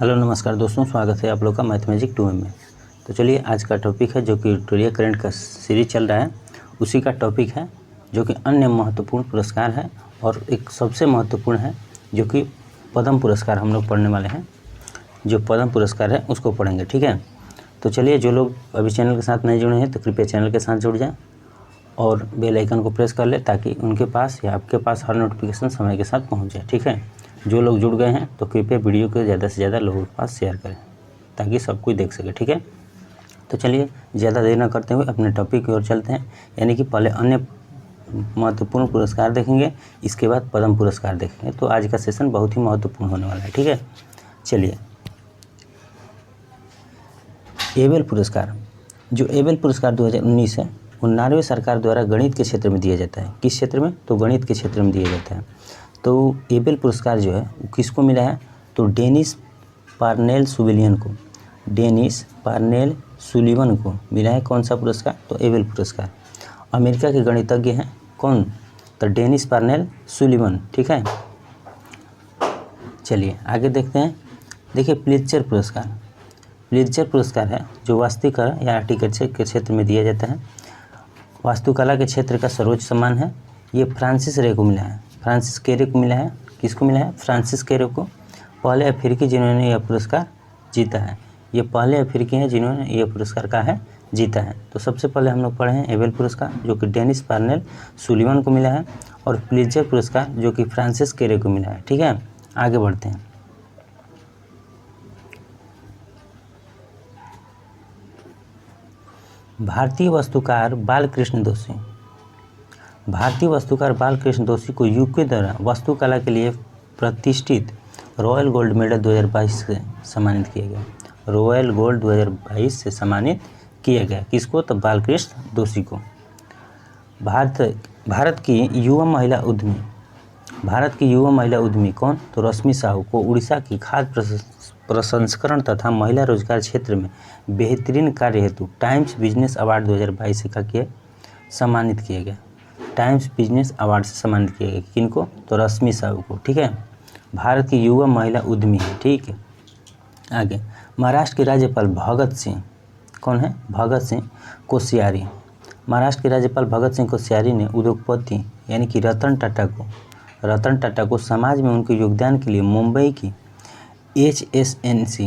Hello नमस्कार दोस्तों, स्वागत है आप लोग का मैथमेटिक 2M में। तो चलिए आज का टॉपिक है जो कि विक्टोरिया करंट का सीरीज चल रहा है, उसी का टॉपिक है जो कि अन्य महत्वपूर्ण पुरस्कार है और एक सबसे महत्वपूर्ण है जो कि पद्म पुरस्कार हम लोग पढ़ने वाले हैं। जो पद्म पुरस्कार है उसको पढ़ेंगे, ठीक है। तो चलिए, जो लोग अभी चैनल के साथ नहीं जुड़े हैं तो कृपया चैनल के साथ जुड़ जाएँ और बेल आइकन को प्रेस कर ले ताकि उनके पास या आपके पास हर नोटिफिकेशन समय के साथ पहुँच जाए, ठीक है। जो लोग जुड़ गए हैं तो कृपया वीडियो को ज़्यादा से ज़्यादा लोगों के पास शेयर करें ताकि सब कोई देख सके, ठीक है। तो चलिए ज़्यादा देर न करते हुए अपने टॉपिक की ओर चलते हैं, यानी कि पहले अन्य महत्वपूर्ण पुरस्कार देखेंगे, इसके बाद पद्म पुरस्कार देखेंगे। तो आज का सेशन बहुत ही महत्वपूर्ण होने वाला है, ठीक है। चलिए, एबेल पुरस्कार, जो एबेल पुरस्कार 2019 है, 19वें सरकार द्वारा गणित के क्षेत्र में दिया जाता है। किस क्षेत्र में? तो गणित के क्षेत्र में दिया जाता है। तो एबेल पुरस्कार जो है वो किसको मिला है? तो डेनिस पार्नेल सुविलियन को, डेनिस पार्नेल सुलिवन को मिला है। कौन सा पुरस्कार? तो एबेल पुरस्कार। अमेरिका के गणितज्ञ हैं कौन? तो डेनिस पार्नेल सुलिवन, ठीक है। चलिए आगे देखते हैं। देखिए, प्लित्जर पुरस्कार, प्लित्जर पुरस्कार है जो वास्तुकला या आर्किटेक्चर के क्षेत्र में दिया जाता है। वास्तुकला के क्षेत्र का सर्वोच्च सम्मान है। ये फ्रांसिस रे को मिला है, फ्रांसिस केरे को मिला है। किसको मिला है? फ्रांसिस केरे को। पहले अफ्रीकी जिन्होंने यह पुरस्कार जीता है, ये पहले अफ्रीकी हैं जिन्होंने यह पुरस्कार का है जीता है। तो सबसे पहले हम लोग पढ़े हैं एबेल पुरस्कार जो कि डेनिस पार्नेल सुलिवन को मिला है, और प्लित्जर पुरस्कार जो कि फ्रांसिस केरे को मिला है, ठीक है। आगे बढ़ते हैं। भारतीय वास्तुकार बालकृष्ण दोषी, भारतीय वास्तुकार बालकृष्ण दोषी को यूके द्वारा वास्तुकला के लिए प्रतिष्ठित रॉयल गोल्ड मेडल 2022 से सम्मानित किया गया। रॉयल गोल्ड 2022 से सम्मानित किया गया। किसको? तो बालकृष्ण दोषी को। भारत की युवा महिला उद्यमी, भारत की युवा महिला उद्यमी कौन? तो रश्मि साहू को उड़ीसा की खाद्य प्रसंस्करण तथा महिला रोजगार क्षेत्र में बेहतरीन कार्य हेतु टाइम्स बिजनेस अवार्ड 2022 का किया सम्मानित किया गया। टाइम्स बिजनेस अवार्ड से सम्मानित किया गया। किनको? तो रश्मि साहू को, ठीक है। भारत की युवा महिला उद्यमी है, ठीक है। आगे, महाराष्ट्र के राज्यपाल भगत सिंह, कौन है? भगत सिंह कोश्यारी। महाराष्ट्र के राज्यपाल भगत सिंह कोश्यारी ने उद्योगपति यानी कि रतन टाटा को समाज में उनके योगदान के लिए मुंबई की HSNC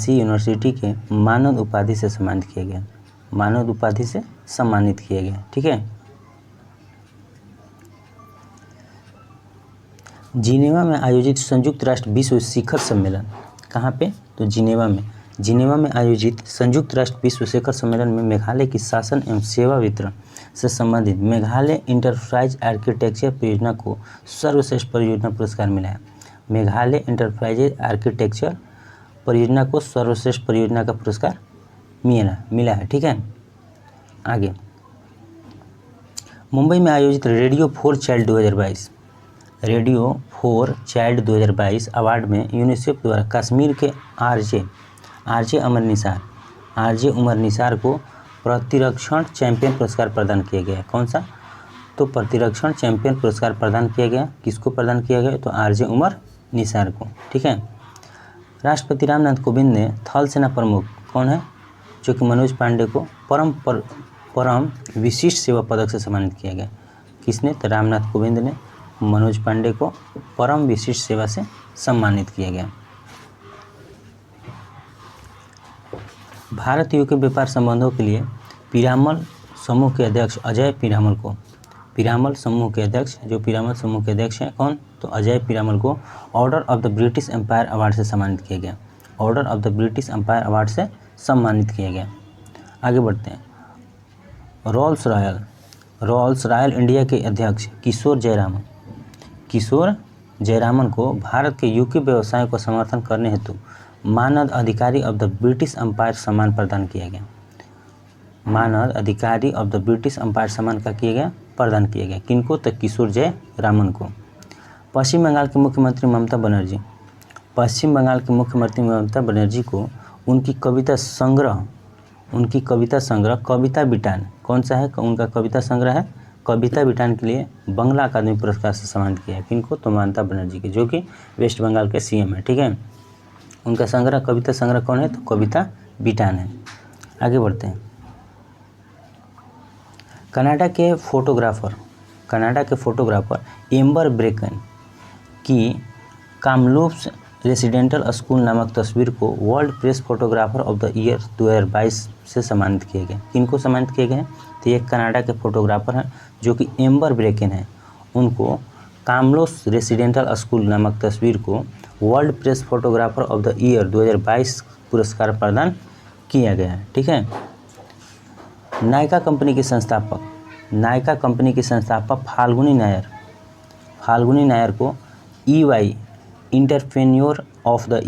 यूनिवर्सिटी के मानद उपाधि से सम्मानित किया गया। मानद उपाधि से सम्मानित किया गया, ठीक है। जिनेवा में आयोजित संयुक्त राष्ट्र विश्व शिखर सम्मेलन, कहाँ पे? तो जिनेवा में आयोजित संयुक्त राष्ट्र विश्व शिखर सम्मेलन में मेघालय की शासन एवं सेवा वितरण से संबंधित मेघालय इंटरप्राइज आर्किटेक्चर परियोजना को सर्वश्रेष्ठ परियोजना पुरस्कार मिला है। मेघालय इंटरप्राइज आर्किटेक्चर परियोजना को सर्वश्रेष्ठ परियोजना का पुरस्कार मिला है, ठीक है। आगे, मुंबई में आयोजित रेडियो फॉर चाइल्ड 2022 अवार्ड में यूनिसेफ द्वारा कश्मीर के आरजे उमर निसार को प्रतिरक्षण चैंपियन पुरस्कार प्रदान किया गया। कौन सा? तो प्रतिरक्षण चैंपियन पुरस्कार प्रदान किया गया। किसको प्रदान किया गया? तो आरजे उमर निसार को, ठीक है। राष्ट्रपति रामनाथ कोविंद ने थल सेना प्रमुख कौन है? जो कि मनोज पांडे को परम विशिष्ट सेवा पदक से सम्मानित किया गया। किसने? तो रामनाथ कोविंद ने मनोज पांडे को परम विशिष्ट सेवा से सम्मानित किया गया। भारत यूके व्यापार संबंधों के लिए पिरामल समूह के अध्यक्ष अजय पिरामल को, पिरामल समूह के अध्यक्ष हैं कौन? तो अजय पिरामल को Order of the British Empire award से सम्मानित किया गया। Order of the British Empire award से सम्मानित किया गया। आगे बढ़ते हैं। रोल्स रॉयल इंडिया के अध्यक्ष किशोर जयरामन को भारत के यूके व्यवसायों को समर्थन करने हेतु मानद अधिकारी ऑफ द ब्रिटिश एम्पायर सम्मान प्रदान किया गया। मानद अधिकारी ऑफ द ब्रिटिश एम्पायर सम्मान का प्रदान किया गया। किनको? तो किशोर जयरामन को। पश्चिम बंगाल की मुख्यमंत्री ममता बनर्जी को उनकी कविता संग्रह कविता बिटान, कौन सा है उनका कविता संग्रह है? कविता बिटान के लिए बंगला अकादमी पुरस्कार से सम्मानित किया है। किनको? तो ममता बनर्जी के, जो कि वेस्ट बंगाल के सीएम है। ठीक है, उनका संग्रह, कविता संग्रह कौन है? तो कविता बिटान है। आगे बढ़ते हैं। कनाडा के फोटोग्राफर एम्बर ब्रेकन की कामलूप्स रेसिडेंटल स्कूल नामक तस्वीर को world press photographer of the year 2022 से सम्मानित किए गए। किनको सम्मानित किए गए हैं? तो ये कनाडा के फोटोग्राफर हैं जो कि एम्बर ब्रेकन है, उनको कामलोस रेसिडेंटल स्कूल नामक तस्वीर को world press photographer of the year 2022 पुरस्कार प्रदान किया गया है। ठीक है, नायका कंपनी के संस्थापक फाल्गुनी नायर को EY entrepreneur of the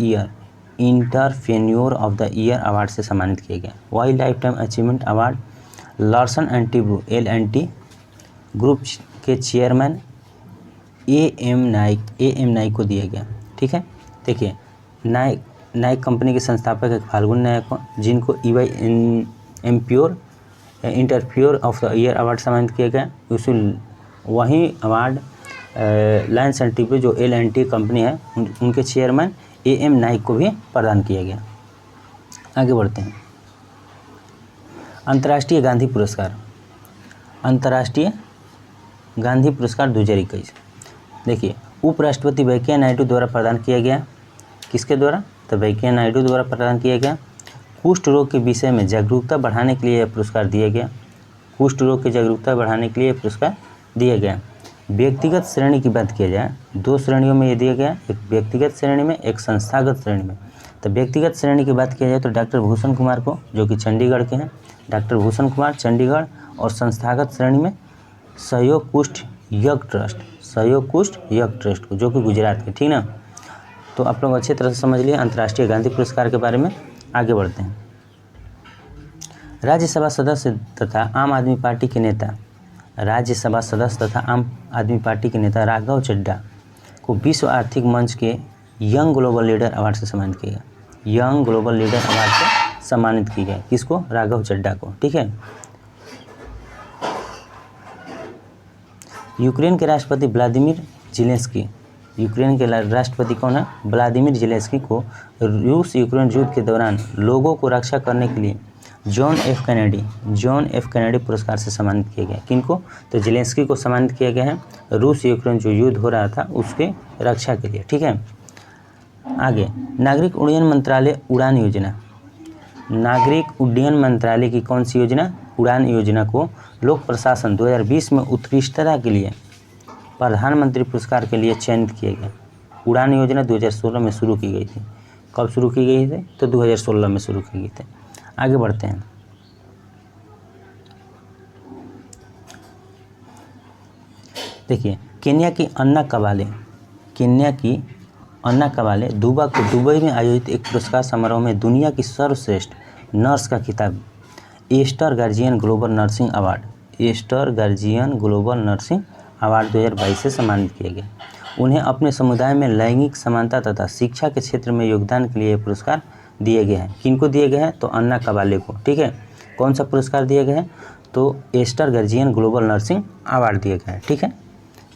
year award से सम्मानित किया गया। Wild life time achievement award Larsen and Toubro L&T group के चेयरमैन AM नाइक को दिया गया। ठीक है, देखिए नाइक कंपनी के संस्थापक एक फाल्गुनी नायर को, जिनको EY entrepreneur of the year award सम्मानित किया गया। उसी वही अवार्ड लायंस एंड टूब्रो जो L&T कंपनी है उनके चेयरमैन AM नाइक को भी प्रदान किया गया। आगे बढ़ते हैं। अंतर्राष्ट्रीय गांधी पुरस्कार 2021 देखिए उपराष्ट्रपति वेंकैया नायडू द्वारा प्रदान किया गया। किसके द्वारा? तो वेंकैया नायडू द्वारा प्रदान किया गया। कुष्ठ रोग के विषय में जागरूकता बढ़ाने के लिए यह पुरस्कार दिया गया। कुष्ठ रोग की जागरूकता बढ़ाने के लिए यह पुरस्कार दिया गया। व्यक्तिगत श्रेणी की बात किया जाए, 2 श्रेणियों में ये दिया गया, एक व्यक्तिगत श्रेणी में, एक संस्थागत श्रेणी में। तो व्यक्तिगत श्रेणी की बात किया जाए तो डॉक्टर भूषण कुमार को, जो कि चंडीगढ़ के हैं, डॉक्टर भूषण कुमार चंडीगढ़। और संस्थागत श्रेणी में सहयोग कुष्ठ यज्ञ ट्रस्ट को, जो कि गुजरात के। ठीक ना, तो आप लोग अच्छी तरह से समझ लिए अंतर्राष्ट्रीय गांधी पुरस्कार के बारे में। आगे बढ़ते हैं। राज्यसभा सदस्य तथा आम आदमी पार्टी के नेता राघव चड्ढा को विश्व आर्थिक मंच के यंग ग्लोबल लीडर अवार्ड से सम्मानित किया गया। यंग ग्लोबल लीडर अवार्ड से सम्मानित किया गया। किसको? राघव चड्ढा को। ठीक है, यूक्रेन के राष्ट्रपति कौन है? व्लादिमीर ज़ेलेंस्की को रूस यूक्रेन युद्ध के दौरान लोगों को रक्षा करने के लिए जॉन एफ कैनेडी पुरस्कार से सम्मानित किया गया। किनको? तो ज़ेलेंस्की को सम्मानित किया गया है रूस यूक्रेन जो युद्ध हो रहा था उसके रक्षा के लिए। ठीक है, आगे नागरिक उड्डयन मंत्रालय की कौन सी योजना? उड़ान योजना को लोक प्रशासन 2020 में उत्कृष्टता के लिए प्रधानमंत्री पुरस्कार के लिए चयनित किया गया। उड़ान योजना 2016 में शुरू की गई थी। कब शुरू की गई थी? तो 2016 में शुरू की गई थी। आगे बढ़ते हैं। देखिए केन्या की अन्ना कबाले दुबई में आयोजित एक पुरस्कार समारोह में दुनिया की सर्वश्रेष्ठ नर्स का खिताब Aster Guardian Global Nursing Award 2022 से सम्मानित किया गया। उन्हें अपने समुदाय में लैंगिक समानता तथा शिक्षा के क्षेत्र में योगदान के लिए यह पुरस्कार दिए गए हैं। किनको दिए गए हैं? तो अन्ना कबाले को। ठीक है, कौन सा पुरस्कार दिया गया है? तो Aster Guardian Global Nursing Award दिया गया है। ठीक है,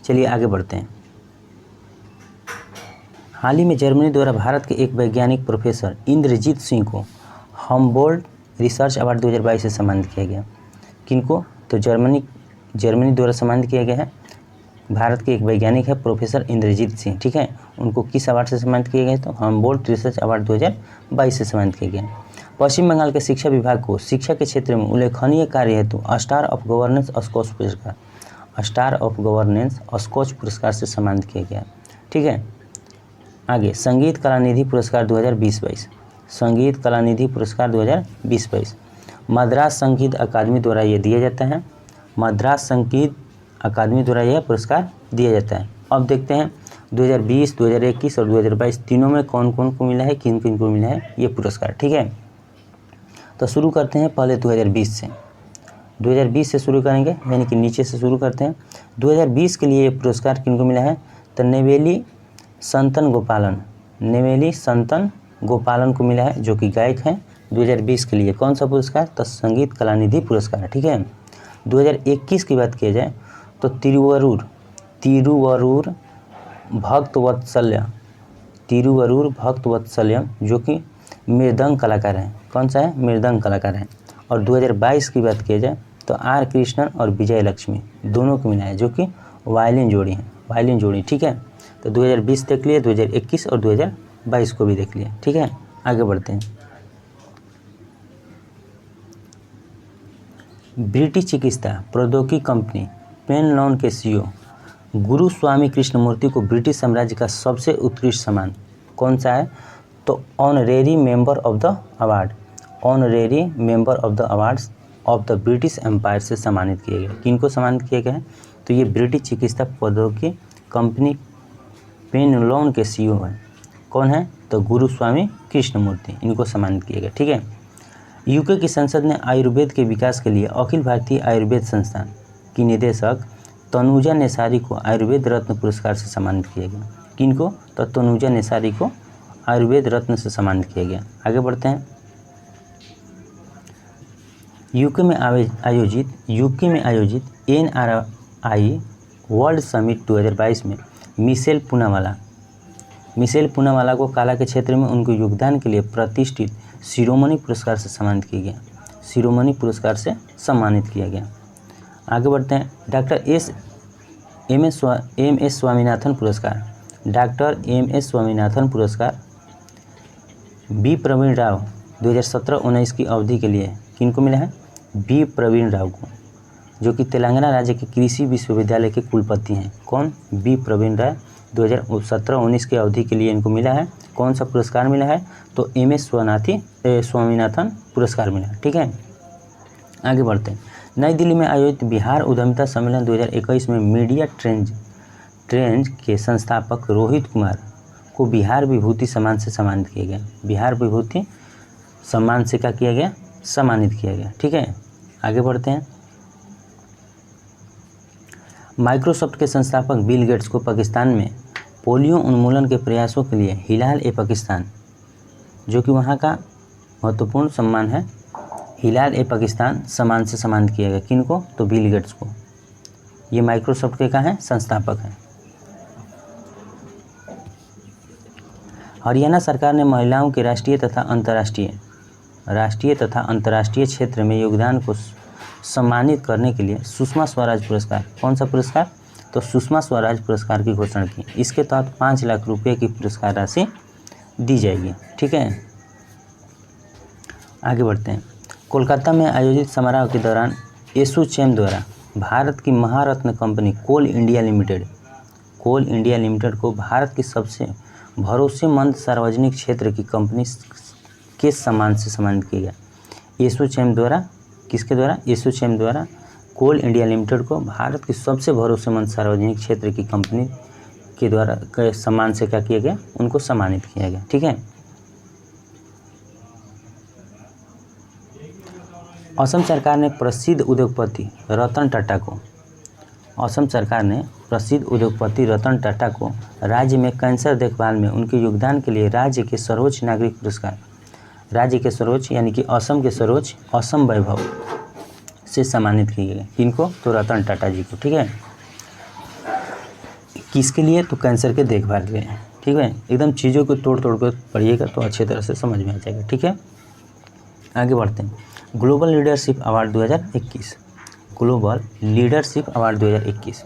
चलिए आगे बढ़ते हैं। हाल ही में जर्मनी द्वारा भारत के एक वैज्ञानिक प्रोफेसर इंद्रजीत सिंह को हम्बोल्ट रिसर्च अवार्ड 2022 से सम्मानित किया गया। किनको? तो जर्मनी द्वारा सम्मानित किया गया है। भारत के एक वैज्ञानिक है प्रोफेसर इंद्रजीत सिंह। ठीक है, उनको किस अवार्ड से सम्मानित किया गया? तो हम्बोल्ट रिसर्च अवार्ड 2022 से सम्मानित किया गया। पश्चिम बंगाल के शिक्षा विभाग को शिक्षा के क्षेत्र में उल्लेखनीय कार्य हेतु स्टार ऑफ गवर्नेंस स्कॉच पुरस्कार से सम्मानित किया गया। ठीक है, आगे संगीत कला निधि पुरस्कार 2020-22 मद्रास संगीत अकादमी द्वारा ये दिया जाता है। मद्रास संगीत अकादमी द्वारा यह पुरस्कार दिया जाता है। अब देखते हैं 2020, 2021 और 2022 तीनों में कौन कौन को मिला है, किन किन को मिला है ये पुरस्कार। ठीक है, तो शुरू करते हैं पहले 2020 से शुरू करेंगे, यानी कि नीचे से शुरू करते हैं। 2020 के लिए ये पुरस्कार किनको मिला है? तो नेवेली संतन गोपालन को मिला है, जो कि गायक हैं। 2020 के लिए कौन सा पुरस्कार? तो संगीत कला निधि पुरस्कार। ठीक है, 2021 की बात किया जाए तो तिरुवरूर भक्तवत्सल्यम जो कि मृदंग कलाकार हैं। कौन सा है? मृदंग कलाकार हैं। और 2022 की बात की जाए तो आर कृष्णन और विजय लक्ष्मी दोनों को मिला है जो कि वायलिन जोड़ी। ठीक है, तो 2020 देख लिए, 2021 और 2022 को भी देख लिए। ठीक है, आगे बढ़ते हैं। ब्रिटिश चिकित्सा प्रौद्योगिकी कंपनी पेनलॉन के सीईओ गुरु स्वामी कृष्णमूर्ति को ब्रिटिश साम्राज्य का सबसे उत्कृष्ट सम्मान कौन सा है? तो Honorary Member of the Awards of the British Empire से सम्मानित किए गए। किनको सम्मानित किए गए हैं? तो ये ब्रिटिश चिकित्सा प्रौद्योगिकी कंपनी पेनलॉन के सीईओ हैं। कौन है? तो गुरु स्वामी कृष्णमूर्ति, इनको सम्मानित किए गए। ठीक है, यूके की संसद ने आयुर्वेद के विकास के लिए अखिल भारतीय आयुर्वेद संस्थान की निदेशक तनुजा नेसारी को आयुर्वेद रत्न पुरस्कार से सम्मानित किया गया। किनको? तो तनुजा नेसारी को आयुर्वेद रत्न से सम्मानित किया गया। आगे बढ़ते हैं। यूके में आयोजित NRI वर्ल्ड समिट 2022 में मिशेल पूनावाला को कला के क्षेत्र में उनके योगदान के लिए प्रतिष्ठित शिरोमणि पुरस्कार से सम्मानित किया गया। आगे बढ़ते हैं। डॉक्टर एम एस स्वामीनाथन पुरस्कार बी प्रवीण राव 2017-19 की अवधि के लिए किनको मिला है? बी प्रवीण राव को, जो कि तेलंगाना राज्य के कृषि विश्वविद्यालय के कुलपति हैं। कौन? बी प्रवीण राव 2017-19 की अवधि के लिए इनको मिला है। कौन सा पुरस्कार मिला है? तो MS स्वामीनाथन पुरस्कार मिला है। ठीक है, आगे बढ़ते हैं। नई दिल्ली में आयोजित बिहार उद्यमिता सम्मेलन 2021 में मीडिया ट्रेंज के संस्थापक रोहित कुमार को बिहार विभूति सम्मान से सम्मानित किया गया। बिहार विभूति सम्मान से क्या किया गया? सम्मानित किया गया। ठीक है, आगे बढ़ते हैं। माइक्रोसॉफ्ट के संस्थापक बिल गेट्स को पाकिस्तान में पोलियो उन्मूलन के प्रयासों के लिए हिलाल-ए-पाकिस्तान, जो कि वहाँ का महत्वपूर्ण सम्मान है, हिलाल-ए-पाकिस्तान सम्मान से सम्मानित किया गया। किनको? तो बिल गेट्स को। ये माइक्रोसॉफ्ट के कहाँ हैं? संस्थापक हैं। हरियाणा सरकार ने महिलाओं के राष्ट्रीय तथा अंतर्राष्ट्रीय क्षेत्र में योगदान को सम्मानित करने के लिए सुषमा स्वराज पुरस्कार, कौन सा पुरस्कार? तो सुषमा स्वराज पुरस्कार की घोषणा की। इसके तहत 5 लाख रुपये की पुरस्कार राशि दी जाएगी। ठीक है, आगे बढ़ते हैं। कोलकाता में आयोजित समारोह के दौरान एसोचैम द्वारा भारत की महारत्न कंपनी कोल इंडिया लिमिटेड को भारत की सबसे भरोसेमंद सार्वजनिक क्षेत्र की कंपनी के सम्मान से सम्मानित किया गया। एसोचैम द्वारा, किसके द्वारा? एसोचैम द्वारा कोल इंडिया लिमिटेड को भारत की सबसे भरोसेमंद सार्वजनिक क्षेत्र की कंपनी के द्वारा सम्मान से क्या किया गया? उनको सम्मानित किया गया। ठीक है, असम सरकार ने प्रसिद्ध उद्योगपति रतन टाटा को राज्य में कैंसर देखभाल में उनके योगदान के लिए राज्य के सर्वोच्च नागरिक पुरस्कार, यानी कि असम के सर्वोच्च असम वैभव से सम्मानित किए गए। किनको? तो रतन टाटा जी को। ठीक है, किसके लिए? तो कैंसर के देखभाल के लिए। ठीक है, एकदम चीज़ों को तोड़ कर पढ़िएगा तो अच्छी तरह से समझ में आ जाएगा। ठीक है, आगे बढ़ते हैं। Global leadership award 2021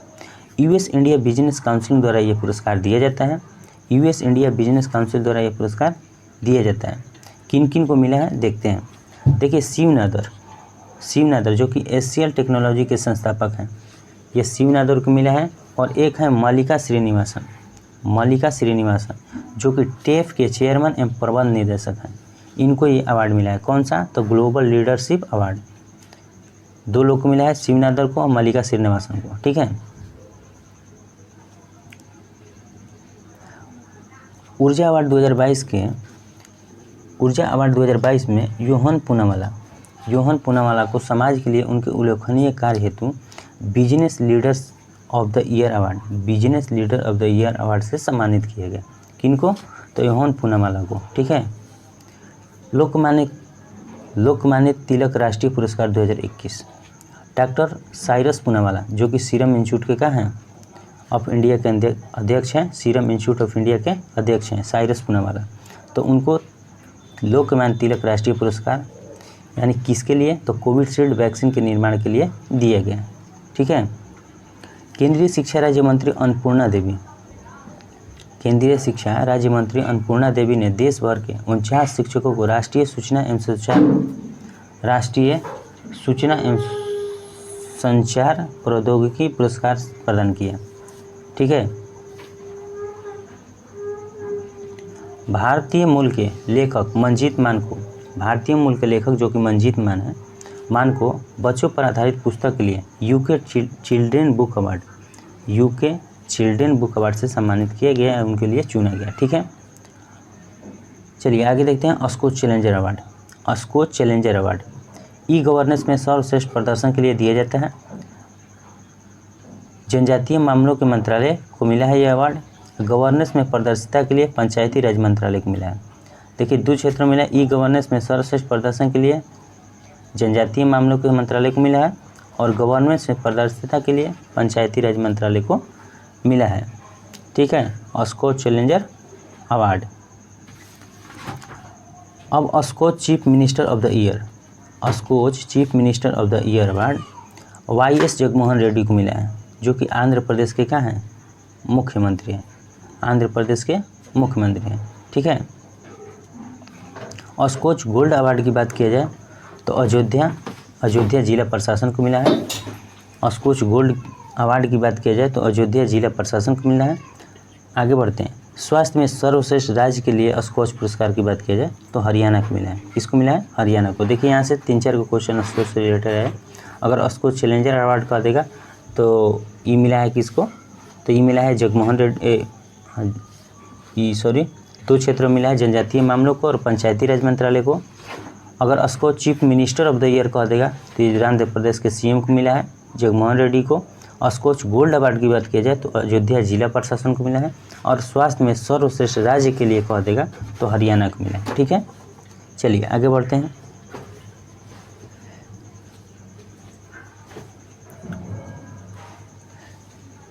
US India business council द्वारा ये पुरस्कार दिया जाता है। किन किन को मिला है देखते हैं। देखिए, शिव नादर जो कि एचसीएल टेक्नोलॉजी के संस्थापक हैं, ये शिव नादर को मिला है। और एक है मल्लिका श्रीनिवासन जो कि टेफ के चेयरमैन एवं प्रबंध निदेशक हैं। इनको ये अवार्ड मिला है। कौन सा? तो ग्लोबल लीडरशिप अवार्ड। 2 लोग को मिला है, शिव नादर को और मल्लिका श्रीनिवासन को। ठीक है, ऊर्जा अवार्ड 2022 में योहन पूनावाला को समाज के लिए उनके उल्लेखनीय कार्य हेतु business leader of the year award से सम्मानित किया गया। किनको? तो योहन पूनावाला को। ठीक है, लोकमान्य तिलक राष्ट्रीय पुरस्कार 2021 डॉक्टर साइरस पूनावाला जो कि सीरम इंस्टीट्यूट के क्या हैं ऑफ इंडिया के अध्यक्ष हैं, सीरम इंस्टीट्यूट ऑफ इंडिया के अध्यक्ष हैं साइरस पूनावाला। तो उनको लोकमान्य तिलक राष्ट्रीय पुरस्कार यानी किसके लिए, तो कोविशील्ड वैक्सीन के निर्माण के लिए दिए गए। ठीक है। केंद्रीय शिक्षा राज्य मंत्री अन्नपूर्णा देवी, केंद्रीय शिक्षा राज्य मंत्री अन्नपूर्णा देवी ने देश भर के 49 शिक्षकों को राष्ट्रीय सूचना एवं संचार प्रौद्योगिकी पुरस्कार प्रदान किया। ठीक है। भारतीय मूल के लेखक मंजीत मान को, भारतीय मूल के लेखक जो कि मंजीत मान को बच्चों पर आधारित पुस्तक के लिए यूके चिल्ड्रेन बुक अवार्ड से सम्मानित किया गया है, उनके लिए चुना गया। ठीक है। चलिए आगे देखते हैं Skoch challenger Award. Skoch challenger Award e governance में सर्वश्रेष्ठ प्रदर्शन के लिए दिया जाता है। जनजातीय मामलों के मंत्रालय को मिला है यह अवार्ड। गवर्नेंस में पारदर्शिता के लिए पंचायती राज मंत्रालय को मिला है। देखिए 2 क्षेत्रों में मिला। ई गवर्नेंस में सर्वश्रेष्ठ प्रदर्शन के लिए जनजातीय मामलों के मंत्रालय को मिला है और गवर्नेंस में पारदर्शिता के लिए पंचायती राज मंत्रालय को मिला है। ठीक है। Skoch challenger award. अब Skoch chief minister of the year, Skoch chief minister of the year award YS. Jaganmohan Reddy को मिला है जो कि आंध्र प्रदेश के क्या हैं, मुख्यमंत्री हैं। आंध्र प्रदेश के मुख्यमंत्री हैं। ठीक है। स्कॉच गोल्ड अवार्ड की बात किया जाए तो अयोध्या जिला प्रशासन को मिला है। स्कॉच गोल्ड अवार्ड की बात किया जाए तो अयोध्या जिला प्रशासन को मिला है। आगे बढ़ते हैं। स्वास्थ्य में सर्वश्रेष्ठ राज्य के लिए स्कॉच पुरस्कार की बात किया जाए तो हरियाणा को मिला है। किसको मिला है, हरियाणा को। देखिए यहाँ से 3-4 को क्वेश्चन स्कॉच से रिलेटेड है। अगर स्कॉच चैलेंजर अवार्ड का देगा तो ये मिला है किसको, तो ये मिला है जगमोहन रेड्डी, 2 क्षेत्रों में मिला है, जनजातीय मामलों को और पंचायती राज मंत्रालय को। अगर Skoch chief minister of the Year कह देगा तो ये आंध्र प्रदेश के सीएम को मिला है, जगमोहन रेड्डी को। स्कॉच गोल्ड अवार्ड की बात किया जाए तो अयोध्या जिला प्रशासन को मिला है और स्वास्थ्य में सर्वश्रेष्ठ राज्य के लिए कह देगा तो हरियाणा को मिला है। ठीक है। चलिए आगे बढ़ते हैं।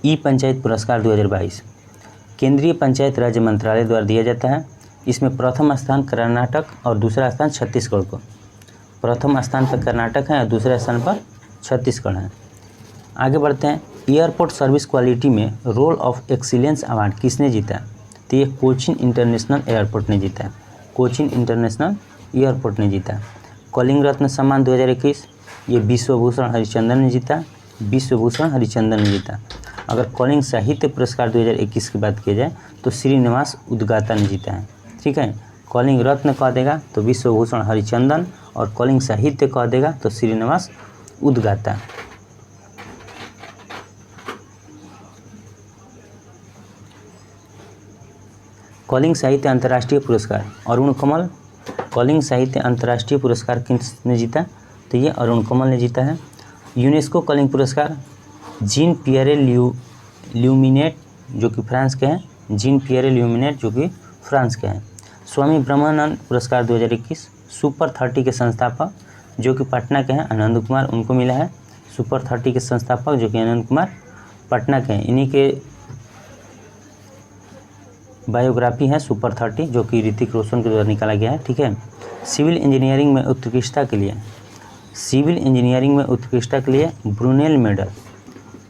ई पंचायत पुरस्कार 2022 केंद्रीय पंचायत राज मंत्रालय द्वारा दिया जाता है। इसमें प्रथम स्थान कर्नाटक और दूसरा स्थान छत्तीसगढ़ को। प्रथम स्थान पर कर्नाटक है और दूसरे स्थान पर छत्तीसगढ़ है। आगे बढ़ते हैं। एयरपोर्ट सर्विस क्वालिटी में रोल ऑफ एक्सीलेंस अवार्ड किसने जीता, तो ये कोचीन इंटरनेशनल एयरपोर्ट ने जीता है। कोचीन इंटरनेशनल एयरपोर्ट ने जीता। कलिंग रत्न सम्मान 2021 ये विश्वभूषण हरिचंदन ने जीता। विश्वभूषण हरिचंदन ने जीता। अगर कलिंग साहित्य पुरस्कार 2021 की बात की जाए तो श्रीनिवास उद्गाता ने जीता है। ठीक है। कलिंग रत्न कह देगा तो विश्वभूषण हरिचंदन और कलिंग साहित्य कह देगा तो श्रीनिवास उद्गाता। कलिंग साहित्य अंतर्राष्ट्रीय पुरस्कार अरुण कमल। कलिंग साहित्य अंतर्राष्ट्रीय पुरस्कार किसने जीता, तो ये अरुण कमल ने जीता है। यूनेस्को कलिंग पुरस्कार जीन पियरे ल्यूमिनेट जो कि फ्रांस के हैं, जीन पियरे ल्यूमिनेट जो कि फ्रांस के हैं। स्वामी ब्रह्मानंद पुरस्कार 2021 सुपर 30 के संस्थापक जो कि पटना के हैं आनंद कुमार, उनको मिला है। सुपर 30 के संस्थापक जो कि आनंद कुमार पटना के हैं, इन्हीं के बायोग्राफी है सुपर 30 जो कि ऋतिक रोशन के द्वारा निकाला गया है। ठीक है। सिविल इंजीनियरिंग में उत्कृष्टता के लिए ब्रुनेल मेडल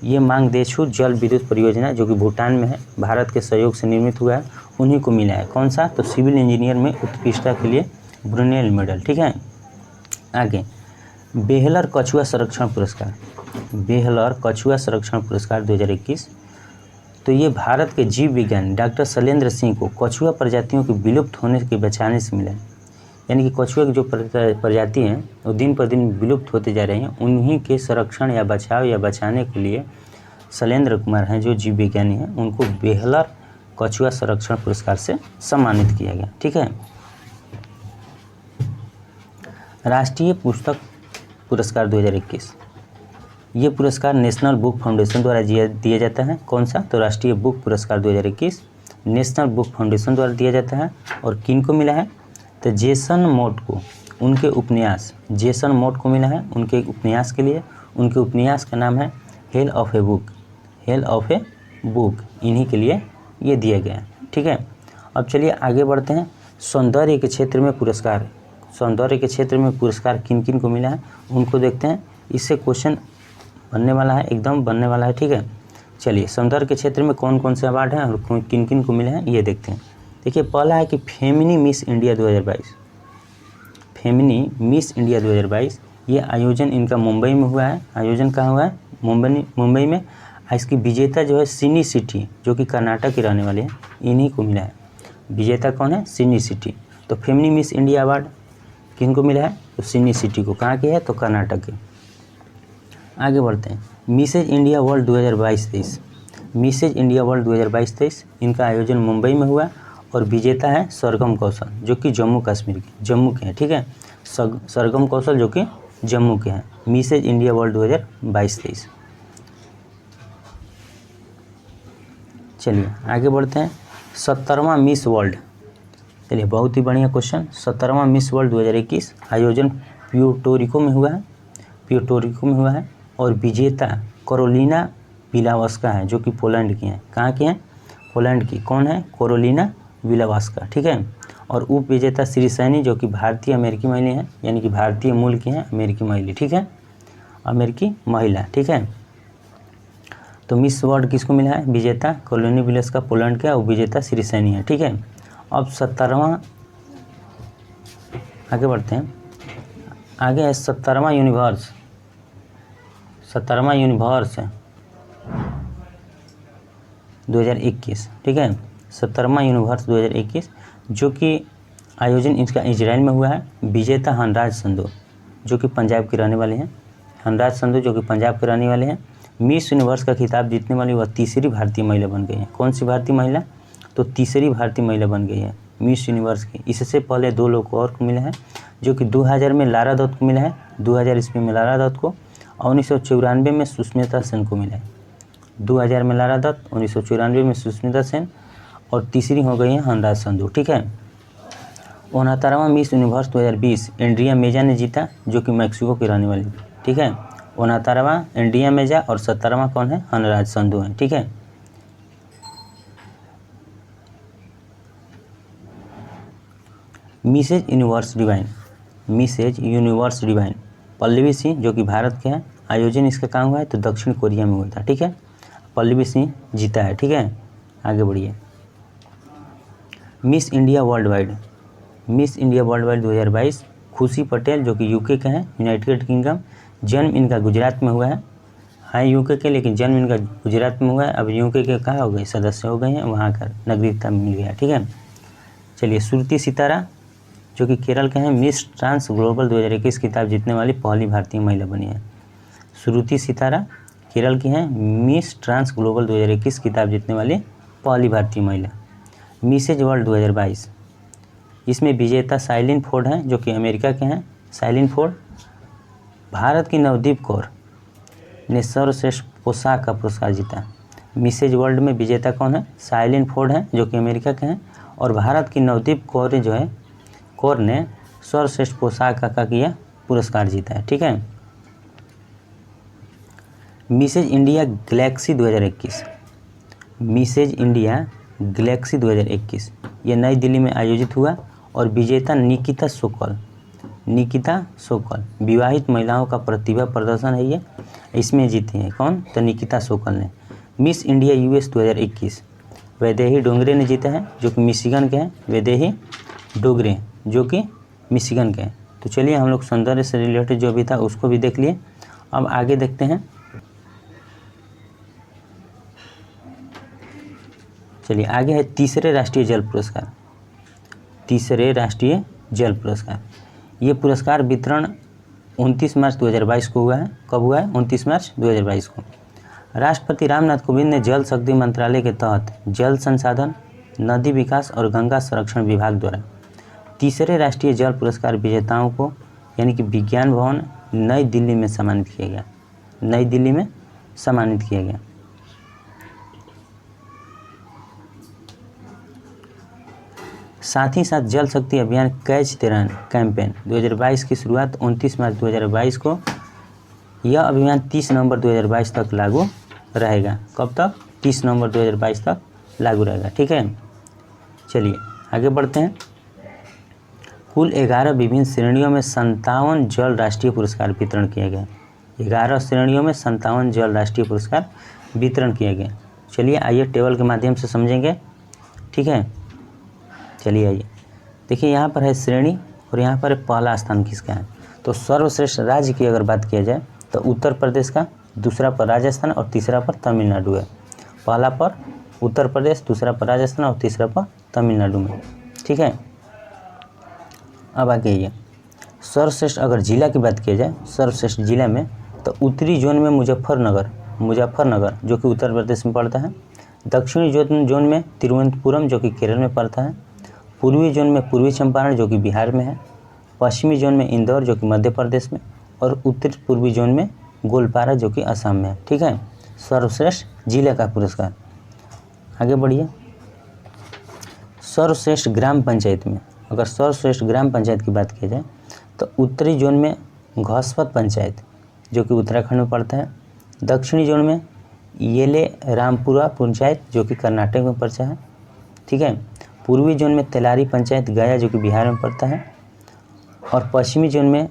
ये मांगदेछू जल विद्युत परियोजना जो कि भूटान में है, भारत के सहयोग से निर्मित हुआ है, उन्हीं को मिला है। कौन सा, तो सिविल इंजीनियर में उत्कृष्टता के लिए ब्रुनेल मेडल। ठीक है। आगे बेहलर कछुआ संरक्षण पुरस्कार, बेहलर कछुआ संरक्षण पुरस्कार 2021 तो ये भारत के जीव विज्ञानी डॉक्टर शैलेंद्र सिंह को कछुआ प्रजातियों के विलुप्त होने के बचाने से मिला है। यानी कि कछुआ की जो प्रजाति हैं वो दिन पर दिन विलुप्त होते जा रही हैं, उन्हीं के संरक्षण या बचाव या बचाने के लिए शैलेंद्र कुमार हैं जो जीव विज्ञानी हैं, उनको बेहलर कछुआ संरक्षण पुरस्कार से सम्मानित किया गया। ठीक है। राष्ट्रीय पुस्तक पुरस्कार 2021 ये पुरस्कार नेशनल बुक फाउंडेशन द्वारा दिया जाता है। कौन सा, तो राष्ट्रीय बुक पुरस्कार 2021 नेशनल बुक फाउंडेशन द्वारा दिया जाता है। और किन को मिला है, तो जेसन मोट को उनके उपन्यास, जेसन मोट को मिला है उनके उपन्यास के लिए, उनके उपन्यास का नाम है hell of a book, hell of a book, इन्हीं के लिए ये दिया गया है। ठीक है, अब चलिए आगे बढ़ते हैं। सौंदर्य के क्षेत्र में पुरस्कार, सौंदर्य के क्षेत्र में पुरस्कार किन किन को मिला है उनको देखते हैं। इससे क्वेश्चन बनने वाला है, एकदम बनने वाला है। ठीक है, चलिए सौंदर्य के क्षेत्र में कौन कौन से अवार्ड हैं और किन किन को मिले हैं ये देखते हैं। देखिए पहला है कि फेमिनी मिस इंडिया 2022, फेमिनी मिस इंडिया 2022, ये आयोजन इनका मुंबई में हुआ है। आयोजन कहाँ हुआ है? मुंबई में। इसकी विजेता जो है सिनी सिटी, जो कि कर्नाटक की रहने वाली है, इन्हीं को मिला है। विजेता कौन है? सिनी सिटी। तो फेमिनी मिस इंडिया अवार्ड किन को मिला है? तो सिनी सिटी को। कहाँ की है? तो कर्नाटक की। आगे बढ़ते हैं। Mrs India World 2022-23, Mrs India World 2022-23, इनका आयोजन मुंबई में हुआ और विजेता है सरगम कौशल, जो कि जम्मू के हैं। ठीक है, सरगम कौशल जो कि जम्मू के हैं। Mrs India World 2022-23। चलिए आगे बढ़ते हैं। 70वां मिस वर्ल्ड, चलिए बहुत ही बढ़िया क्वेश्चन। 70वां मिस वर्ल्ड 2021 आयोजन प्यूर्टोरिको में हुआ है और विजेता कैरोलिना विलावस्का है, जो कि पोलैंड की हैं। कहाँ की हैं? पोलैंड की। कौन है? कैरोलिना विलावस्का। ठीक है, और उप विजेता श्री सैनी, जो कि भारतीय अमेरिकी महिला हैं, यानी कि भारतीय मूल की हैं, अमेरिकी महिला। ठीक है, अमेरिकी महिला। ठीक है, तो मिस वर्ल्ड किसको मिला है? विजेता कैरोलिना विलावस्का पोलैंड का, और विजेता श्री सैनी है। ठीक है, अब 70वां, आगे बढ़ते हैं। आगे है 70वां यूनिवर्स 2021। ठीक है, 70वां यूनिवर्स 2021, जो कि आयोजन इसका इजराइल में हुआ है। विजेता हंसराज संधू, जो कि पंजाब के रहने वाले हैं। हंसराज संधू जो कि पंजाब के रहने वाले हैं। मिस यूनिवर्स का खिताब जीतने वाली वह तीसरी भारतीय महिला बन गई है। कौन सी भारतीय महिला? तो तीसरी भारतीय महिला बन गई है मिस यूनिवर्स की। इससे पहले 2 लोग को और को मिला है, जो कि 2000 में लारा दत्त को मिला है, 2000 ईस्वी में लारा दत्त को, और 1994 में सुष्मिता सेन को मिला है। 2000 में लारा दत्त, 1994 में सुष्मिता सेन, और तीसरी हो गई है हंसराज संधू। ठीक है, 69वां मिस यूनिवर्स 2020 एंड्रिया मेजा ने जीता, जो कि मैक्सिको की रहने वाली। ठीक है, 69वां एंड्रिया मेजा और 70वां कौन है? हंसराज संधू है। ठीक है, Mrs Universe Divine Pallavi Singh, जो कि भारत के हैं। आयोजन इसका कहाँ हुआ है? तो दक्षिण कोरिया में हुआ था। ठीक है, पल्लवी सिंह जीता है। ठीक है, आगे बढ़िए। मिस इंडिया वर्ल्ड वाइड 2022 खुशी पटेल, जो कि यूके के हैं, यूनाइटेड किंगडम। जन्म इनका गुजरात में हुआ है। हाँ यूके के, लेकिन जन्म इनका गुजरात में हुआ है। अब यूके के कहाँ हो गए? सदस्य हो गए हैं, वहाँ का नागरिकता मिल गया। ठीक है, चलिए श्रुति सितारा, जो कि केरल के हैं, मिस ट्रांस ग्लोबल 2021 खिताब जीतने वाली पहली भारतीय महिला बनी है। श्रुति सितारा केरल की हैं, मिस ट्रांस ग्लोबल 2021 खिताब जीतने वाली पहली भारतीय महिला। मिसेज वर्ल्ड 2022, इसमें विजेता साइलिन फोर्ड हैं, जो कि अमेरिका के हैं। साइलिन फोर्ड। भारत की नवदीप कौर ने सर्वश्रेष्ठ पोशाक का पुरस्कार जीता। मिसेज वर्ल्ड में विजेता कौन है? साइलिन फोर्ड हैं, जो कि अमेरिका के हैं, और भारत की नवदीप कौर ने सर्वश्रेष्ठ पोशाक का किया पुरस्कार जीता है। ठीक है, Mrs India Galaxy 2021, Mrs India Galaxy 2021 ये नई दिल्ली में आयोजित हुआ और विजेता निकिता सोकल विवाहित महिलाओं का प्रतिभा प्रदर्शन है ये, इसमें जीती है। कौन? तो निकिता सोकल ने। Miss India US 2021 Vaidehi Dongre ने जीता है, जो कि मिशिगन के हैं। वैदेही डोगरे, जो कि मिशिगन के हैं। तो चलिए हम लोग सौंदर्य से रिलेटेड जो भी था उसको भी देख लिए। अब आगे देखते हैं। चलिए आगे है तीसरे राष्ट्रीय जल पुरस्कार। ये पुरस्कार वितरण 29 मार्च 2022 को हुआ है। कब हुआ है? 29 मार्च 2022 को। राष्ट्रपति रामनाथ कोविंद ने जल शक्ति मंत्रालय के तहत जल संसाधन, नदी विकास और गंगा संरक्षण विभाग द्वारा तीसरे राष्ट्रीय जल पुरस्कार विजेताओं को, यानी कि विज्ञान भवन नई दिल्ली में सम्मानित किया गया। साथ ही साथ जल शक्ति अभियान कैच द रन कैंपेन 2022 की शुरुआत 29 मार्च 2022 को यह अभियान 30 नवंबर 2022 तक लागू रहेगा। कब तक? 30 नवंबर 2022 तक लागू रहेगा। ठीक है, चलिए आगे बढ़ते हैं। कुल 11 विभिन्न श्रेणियों में 57 जल राष्ट्रीय पुरस्कार वितरण किए गए। 11 श्रेणियों में 57 जल राष्ट्रीय पुरस्कार वितरण किए गए। चलिए आइए टेबल के माध्यम से समझेंगे। ठीक है, चलिए आइए देखिए, यहाँ पर है श्रेणी और यहाँ पर पहला स्थान किसका है। तो सर्वश्रेष्ठ राज्य की अगर बात किया जाए तो उत्तर प्रदेश का, दूसरा पर राजस्थान और तीसरा पर तमिलनाडु है। पहला पर उत्तर प्रदेश, दूसरा पर राजस्थान और तीसरा पर तमिलनाडु में। ठीक है, अब आगे ये सर्वश्रेष्ठ अगर जिला की बात की जाए, सर्वश्रेष्ठ जिला में तो उत्तरी जोन में मुजफ्फरनगर जो कि उत्तर प्रदेश में पड़ता है। दक्षिणी जोन में तिरुवनंतपुरम जो कि केरल में पड़ता है। पूर्वी जोन में पूर्वी चंपारण जो कि बिहार में है। पश्चिमी जोन में इंदौर जो कि मध्य प्रदेश में, और उत्तर पूर्वी जोन में गोलपारा जो कि असम में है। ठीक है, सर्वश्रेष्ठ जिले का पुरस्कार। आगे बढ़िए, सर्वश्रेष्ठ ग्राम पंचायत में अगर सर्वश्रेष्ठ ग्राम पंचायत की बात की जाए तो उत्तरी जोन में घोसपत पंचायत जो कि उत्तराखंड में पड़ता है। दक्षिणी जोन में येले रामपुरा पंचायत जो कि कर्नाटक में पड़ता है। ठीक है, पूर्वी जोन में तेलारी पंचायत गया जो कि बिहार में पड़ता है, और पश्चिमी जोन में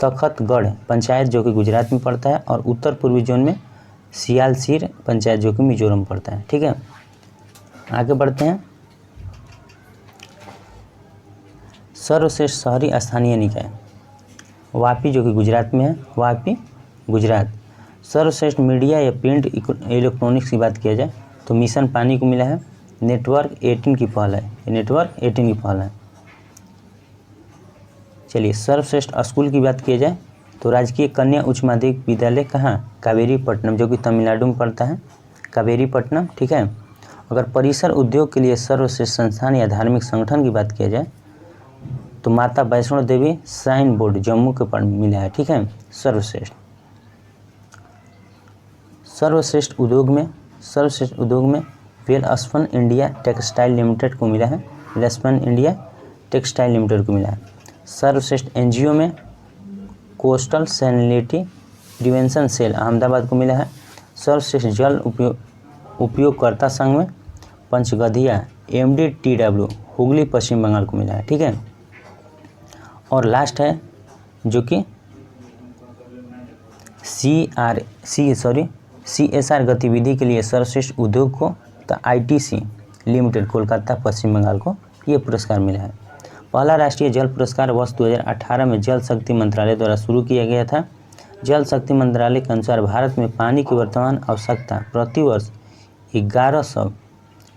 तखतगढ़ पंचायत जो कि गुजरात में पड़ता है, और उत्तर पूर्वी जोन में सियालसीर पंचायत जो कि मिजोरम में पड़ता है। ठीक है, आगे बढ़ते हैं। सर्वश्रेष्ठ शहरी स्थानीय निकाय, वापी जो कि गुजरात में है, वापी गुजरात। सर्वश्रेष्ठ मीडिया या प्रिंट इलेक्ट्रॉनिक्स की बात किया जाए तो मिशन पानी को मिला है। नेटवर्क 18 की पहल है, नेटवर्क 18 की पहल है। चलिए, सर्वश्रेष्ठ स्कूल की बात किया जाए तो राजकीय कन्या उच्च माध्यमिक विद्यालय कहाँ? कावेरीपट्टनम जो कि तमिलनाडु में पड़ता है, कावेरीपट्टनम। ठीक है, अगर परिसर उद्योग के लिए सर्वश्रेष्ठ संस्थान या धार्मिक संगठन की बात किया जाए तो माता वैष्णो देवी श्राइन बोर्ड जम्मू के पर मिला है। ठीक है, सर्वश्रेष्ठ। सर्वश्रेष्ठ उद्योग में वेलस्पन इंडिया टेक्सटाइल लिमिटेड को मिला है, वेलस्पन इंडिया टेक्सटाइल लिमिटेड को मिला है। सर्वश्रेष्ठ एनजीओ में coastal sanitary prevention cell Ahmedabad को मिला है। सर्वश्रेष्ठ जल उपयोगकर्ता संघ में पंचगधिया MDTW हुगली पश्चिम बंगाल को मिला है। ठीक है, और लास्ट है जो कि CSR गतिविधि के लिए सर्वश्रेष्ठ उद्योग को तो ITC लिमिटेड कोलकाता पश्चिम बंगाल को ये पुरस्कार मिला है। पहला राष्ट्रीय जल पुरस्कार वर्ष 2018 में जल शक्ति मंत्रालय द्वारा शुरू किया गया था। जल शक्ति मंत्रालय के अनुसार भारत में पानी की वर्तमान आवश्यकता प्रतिवर्ष 1100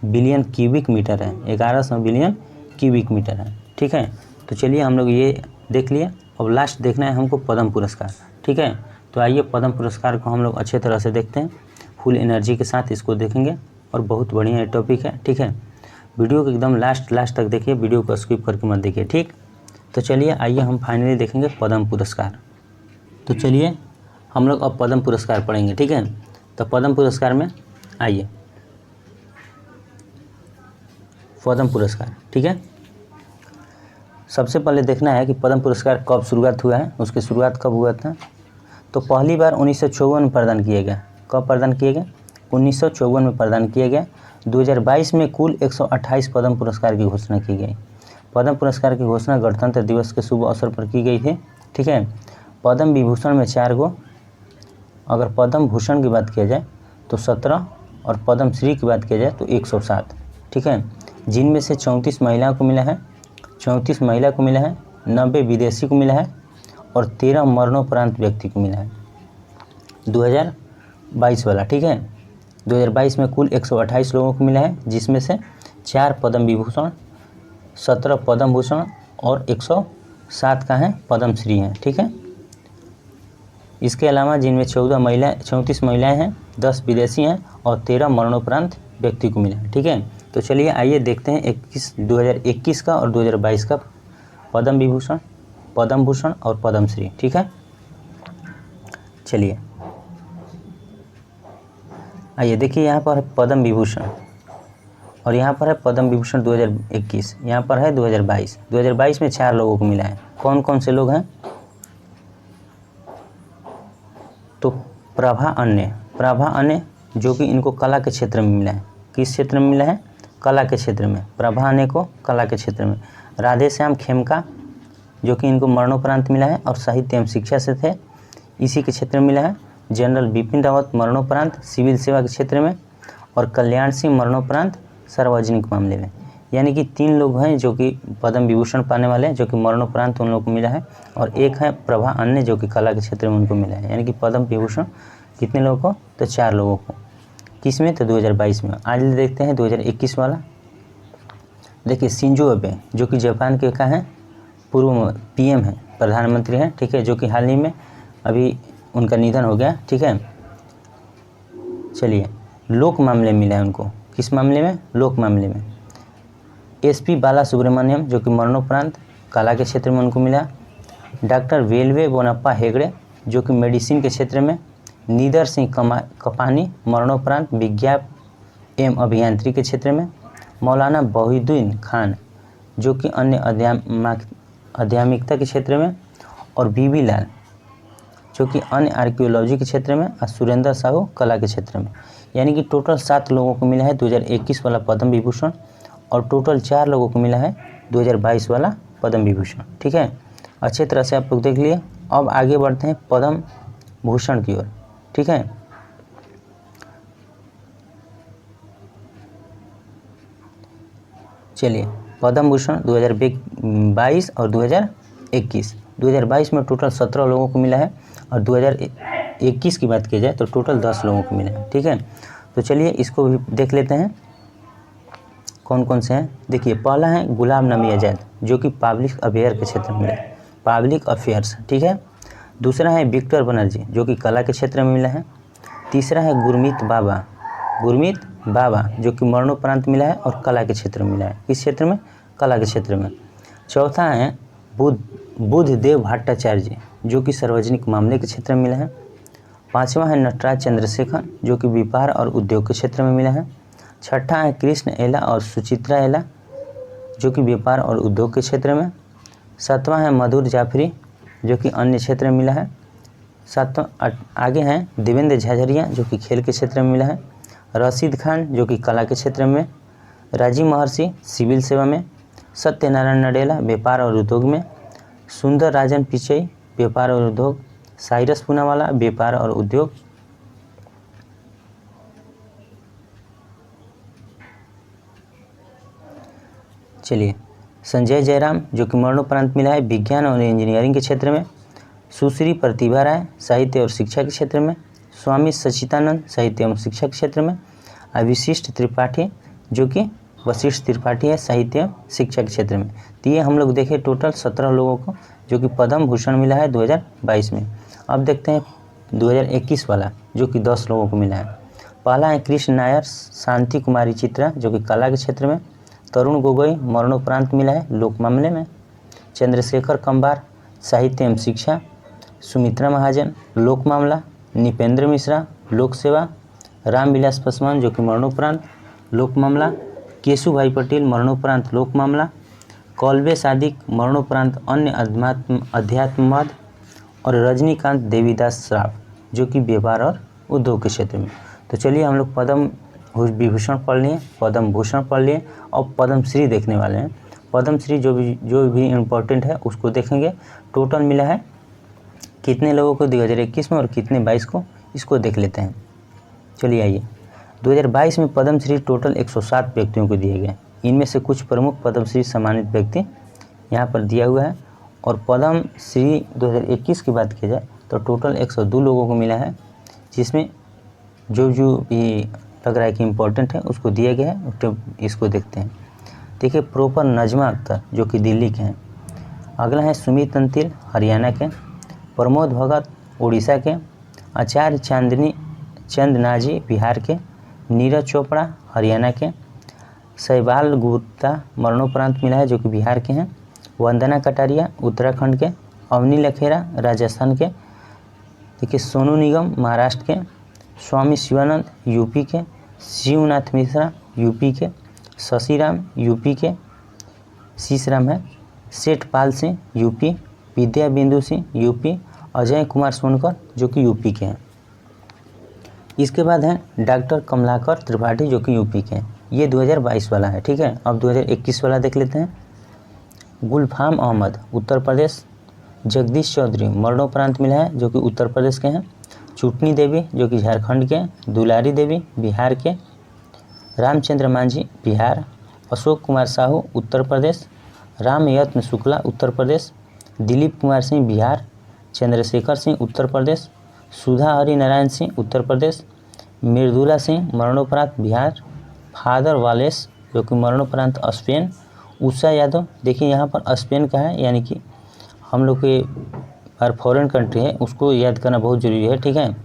बिलियन क्यूबिक मीटर है, 1100 बिलियन क्यूबिक मीटर है। ठीक है, तो चलिए हम लोग ये देख लिए। अब लास्ट देखना है हमको पद्म पुरस्कार। ठीक है, तो आइए पद्म पुरस्कार को हम लोग अच्छे तरह से देखते हैं, फुल एनर्जी के साथ इसको देखेंगे और बहुत बढ़िया टॉपिक है। ठीक है, वीडियो को एकदम लास्ट तक देखिए, वीडियो को स्किप करके मत देखिए। ठीक, तो चलिए आइए हम फाइनली देखेंगे पद्म पुरस्कार। तो चलिए हम लोग अब पद्म पुरस्कार पढ़ेंगे। ठीक है, तो पद्म पुरस्कार में आइए, पद्म पुरस्कार। ठीक है, सबसे पहले देखना है कि पद्म पुरस्कार कब शुरुआत हुआ है, उसकी शुरुआत कब हुआ था। तो पहली बार 1954 में प्रदान किया गया। कब प्रदान किया गया? 1954 में प्रदान किया गया। 2022 में कुल 128 पद्म पुरस्कार की घोषणा की गई। पद्म पुरस्कार की घोषणा गणतंत्र दिवस के शुभ अवसर पर की गई थी। ठीक है, पद्म विभूषण में 4 गो, अगर पद्म भूषण की बात किया जाए तो 17, और पद्म श्री की बात किया जाए तो 107। ठीक है, जिनमें से 34 महिलाओं को मिला है, 34 महिला को मिला है, 90 विदेशी को मिला है और 13 मरणोपरांत व्यक्ति को मिला है 2022 वाला। ठीक है, 2022 में कुल 128 लोगों को मिला है, जिसमें से 4 पद्म विभूषण, 17 पद्म भूषण और 107 का है पद्म श्री हैं। ठीक है, इसके अलावा जिनमें 34 महिलाएं हैं, 10 विदेशी हैं और 13 मरणोपरांत व्यक्ति को मिला है। ठीक है, तो चलिए आइए देखते हैं 2021 का और 2022 का पद्म विभूषण, पद्म भूषण और पद्म श्री। ठीक है, चलिए आइए देखिए, यहाँ पर है पद्म विभूषण और यहाँ पर है पद्म विभूषण 2021, यहाँ पर है 2022। 2022 में 4 लोगों को मिला है। कौन कौन से लोग हैं? प्रभा अन्य जो कि इनको कला के क्षेत्र में मिला है। किस क्षेत्र में मिला है? कला के क्षेत्र में। प्रभा अन्य को कला के क्षेत्र में। राधेश्याम खेमका जो कि इनको मरणोपरांत मिला है और साहित्य एवं शिक्षा से थे, इसी के क्षेत्र में मिला है। जनरल बिपिन रावत मरणोपरांत सिविल सेवा के क्षेत्र में, और कल्याण सिंह मरणोपरांत सार्वजनिक मामले में। यानी कि 3 लोग हैं जो कि पद्म विभूषण पाने वाले हैं, जो कि मरणोपरांत उन लोगों को मिला है, और एक है प्रभा अन्य जो कि कला के क्षेत्र में उनको मिला है। यानी कि पद्म विभूषण कितने लोगों को? तो 4 लोगों को। किस में? तो 2022 में। आज देखते हैं 2021 वाला। देखिए शिंजो अबे जो कि जापान के का है, पूर्व PM है, प्रधानमंत्री हैं, ठीक है, जो कि हाल ही में अभी उनका निधन हो गया, ठीक है। चलिए लोक मामले मिला है उनको। किस मामले में? लोक मामले में। SP बाला सुब्रमण्यम जो कि मरणोपरांत कला के क्षेत्र में उनको मिला। डॉक्टर वेलवे बोनाप्पा हेगड़े जो कि मेडिसिन के क्षेत्र में। नीदर सिंह कपानी मरणोपरांत विज्ञान एवं अभियांत्रिकी के क्षेत्र में। मौलाना वहीदुद्दीन खान जो कि अन्य आध्यात्मिकता के क्षेत्र में, और BB लाल जो कि अन्य आर्कियोलॉजी के क्षेत्र में, और सुरेंद्र साहू कला के क्षेत्र में। यानी कि टोटल 7 लोगों को मिला है 2021 वाला पद्म विभूषण, और टोटल 4 लोगों को मिला है 2022 वाला पद्म विभूषण, ठीक है। अच्छे तरह से आप लोग देख लिए। अब आगे बढ़ते हैं पद्म भूषण की ओर, ठीक है। चलिए पद्म भूषण 2022 और 2021। 2022 में टोटल 17 लोगों को मिला है, और 2021 की बात की जाए तो टोटल 10 लोगों को मिला है, ठीक है। तो चलिए इसको भी देख लेते हैं कौन कौन से हैं। देखिए पहला है गुलाम नबी आज़ाद जो कि पब्लिक अफेयर के क्षेत्र में मिला है, पब्लिक अफेयर्स, ठीक है। दूसरा है विक्टर बनर्जी जो कि कला के क्षेत्र में मिला है। तीसरा है गुरमीत बाबा जो कि मरणोपरांत मिला है और कला के क्षेत्र में मिला है। किस क्षेत्र में? कला के क्षेत्र में। चौथा है बुद्धदेव भट्टाचार्य जो कि सार्वजनिक मामले के क्षेत्र में मिला है। पांचवा है नटराज चंद्रशेखर जो कि व्यापार और उद्योग के क्षेत्र में मिला है। छठा है कृष्ण एला और सुचित्रा एला जो कि व्यापार और उद्योग के क्षेत्र में। सातवां है मधुर जाफरी जो कि अन्य क्षेत्र में मिला है। आगे हैं देवेंद्र झाझरिया जो कि खेल के क्षेत्र में मिला है। रशीद खान जो कि कला के क्षेत्र में। राजीव महर्षि सिविल सेवा में। सत्यनारायण नडेला व्यापार और उद्योग में। सुंदर राजन पिचई व्यापार और उद्योग। साइरस पूनावाला व्यापार और उद्योग। चलिए संजय जयराम जो कि मरणोपरांत मिला है विज्ञान और इंजीनियरिंग के क्षेत्र में। सुश्री प्रतिभा राय साहित्य और शिक्षा के क्षेत्र में। स्वामी सच्चिदानंद साहित्य एवं शिक्षा के क्षेत्र में। विशिष्ट त्रिपाठी जो कि वशिष्ठ त्रिपाठी है साहित्य शिक्षा के क्षेत्र में। तो ये हम लोग देखें टोटल 17 लोगों को जो कि पद्म भूषण मिला है 2022 में। अब देखते हैं 2021 वाला जो कि 10 लोगों को मिला है। पहला है कृष्ण नायर शांति कुमारी चित्रा जो कि कला के क्षेत्र में। तरुण गोगोई मरणोपरांत मिला है लोक मामले में। चंद्रशेखर कंबार साहित्य एवं शिक्षा। सुमित्रा महाजन लोक मामला। निपेंद्र मिश्रा लोक सेवा। रामविलास पासवान जो कि मरणोपरांत लोक मामला। केशु भाई पटेल मरणोपरांत लोक मामला। कौलबे सादिक मरणोपरांत अन्य अध्यात्मवाद। और रजनीकांत देवीदास श्राफ जो कि व्यापार और उद्योग के क्षेत्र में। तो चलिए हम लोग पद्म विभूषण पढ़ लिए, पद्म भूषण पढ़ लिए, और पद्मश्री देखने वाले हैं। पद्मश्री जो भी इम्पोर्टेंट है उसको देखेंगे। टोटल मिला है कितने लोगों को 2021 में और कितने 22 को, इसको देख लेते हैं। चलिए आइए 2022 में पद्मश्री टोटल 107 व्यक्तियों को दिए गए। इनमें से कुछ प्रमुख पद्मश्री सम्मानित व्यक्ति यहाँ पर दिया हुआ है। और पद्मश्री 2021 की बात की जाए तो टोटल 102 लोगों को मिला है, जिसमें जो भी लग रहा है कि इम्पोर्टेंट है उसको दिया गया है। तो इसको देखते हैं। देखिए प्रोपर नजमा अख्तर जो कि दिल्ली के हैं। अगला है सुमित अंतिल हरियाणा के। प्रमोद भगत उड़ीसा के। आचार्य चंद नाजी बिहार के। नीरज चोपड़ा हरियाणा के। शैवाल गुप्ता मरणोपरांत मिला है जो कि बिहार के हैं। वंदना कटारिया उत्तराखंड के। अवनी लखेरा राजस्थान के। देखिए सोनू निगम महाराष्ट्र के। स्वामी शिवानंद यूपी के। शिवनाथ मिश्रा यूपी के। शशिराम यूपी के। शीशराम है। सेठपाल सिंह यूपी। विद्या बिंदु सिंह यूपी। अजय कुमार सोनकर जो कि यूपी के हैं। इसके बाद है डॉक्टर कमलाकर त्रिपाठी जो कि यूपी के हैं, ये 2022 वाला है। ठीक है, अब 2021 वाला देख लेते हैं। गुलफाम अहमद उत्तर प्रदेश, जगदीश चौधरी मरणोपरांत मिला है जो कि उत्तर प्रदेश के हैं, चुटनी देवी जो कि झारखंड के, दुलारी देवी बिहार के, रामचंद्र मांझी बिहार, अशोक कुमार साहू उत्तर प्रदेश, रामयत्न शुक्ला उत्तर प्रदेश, दिलीप कुमार सिंह बिहार, चंद्रशेखर सिंह उत्तर प्रदेश, सुधा हरि नारायण सिंह उत्तर प्रदेश, मृदुला सिंह मरणोपरांत बिहार, फादर वालेस जो कि मरणोपरांत स्पेन, उषा यादव देखिए यहाँ पर स्पेन का है, यानी कि हम लोग के और फॉरेन कंट्री है उसको याद करना बहुत ज़रूरी है। ठीक है,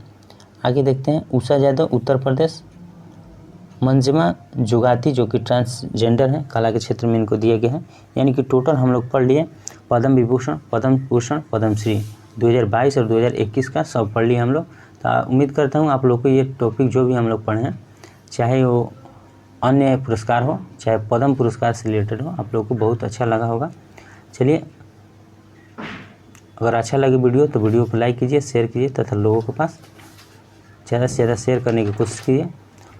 आगे देखते हैं। उषा यादव उत्तर प्रदेश, मंजिमा जुगाती जो कि ट्रांसजेंडर है, कला के क्षेत्र में इनको दिया गया है। यानी कि टोटल हम लोग पढ़ लिए पद्म विभूषण, पद्म भूषण, पद्मश्री 2022 और 2021 का सब पढ़ लिए हम लोग। तो उम्मीद करता हूँ आप लोग को ये टॉपिक जो भी हम लोग पढ़े हैं, चाहे वो अन्य पुरस्कार हो चाहे पद्म पुरस्कार से रिलेटेड हो, आप लोग को बहुत अच्छा लगा होगा। चलिए, अगर अच्छा लगे वीडियो तो वीडियो को लाइक कीजिए, शेयर कीजिए तथा लोगों के पास ज़्यादा से ज़्यादा शेयर करने की कोशिश कीजिए।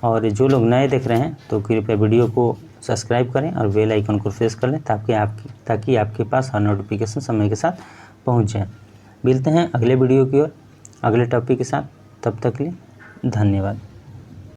और जो लोग नए देख रहे हैं तो कृपया वीडियो को सब्सक्राइब करें और बेल आइकन को प्रेस कर लें ताकि आपके पास हर नोटिफिकेशन समय के साथ पहुंच जाए। मिलते हैं अगले वीडियो की ओर अगले टॉपिक के साथ, तब तक के लिए धन्यवाद।